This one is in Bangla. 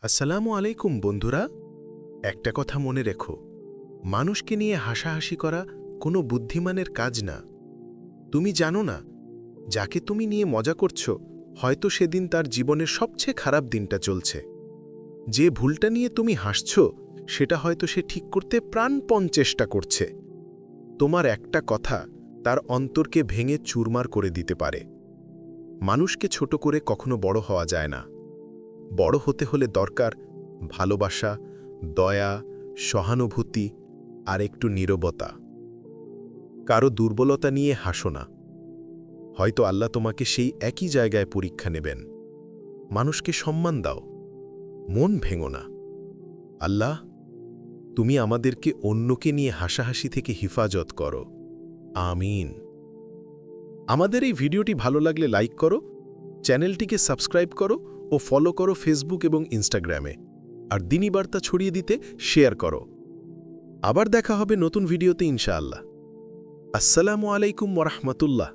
আসসালামু আলাইকুম বন্ধুরা। একটা কথা মনে রেখো, মানুষকে নিয়ে হাসাহাসি করা কোনো বুদ্ধিমানের কাজ না। তুমি জানো না, যাকে তুমি নিয়ে মজা করছো হয়তো সেদিন তার জীবনের সবচেয়ে খারাপ দিনটা চলছে। যে ভুলটা নিয়ে তুমি হাসছ সেটা হয়তো সে ঠিক করতে প্রাণপণ চেষ্টা করছে। তোমার একটা কথা তার অন্তরকে ভেঙে চুরমার করে দিতে পারে। মানুষকে ছোট করে কখনো বড় হওয়া যায় না। বড় হতে হলে দরকার ভালোবাসা, দয়া, সহানুভূতি আর একটু নীরবতা। কারো দুর্বলতা নিয়ে হাসো না, হয়তো আল্লাহ তোমাকে সেই একই জায়গায় পরীক্ষা নেবেন। মানুষকে সম্মান দাও, মন ভেঙো না। আল্লাহ, তুমি আমাদেরকে অন্যকে নিয়ে হাসাহাসি থেকে হিফাজত করো। আমিন। আমাদের এই ভিডিওটি ভালো লাগলে লাইক করো, চ্যানেলটিকে সাবস্ক্রাইব করো ও ফলো করো ফেসবুক এবং ইনস্টাগ্রামে। আর দিনী বার্তা ছড়িয়ে দিতে শেয়ার করো। আবার দেখা হবে নতুন ভিডিওতে ইনশাআল্লাহ। আসসালামু আলাইকুম ওয়া রাহমাতুল্লাহ।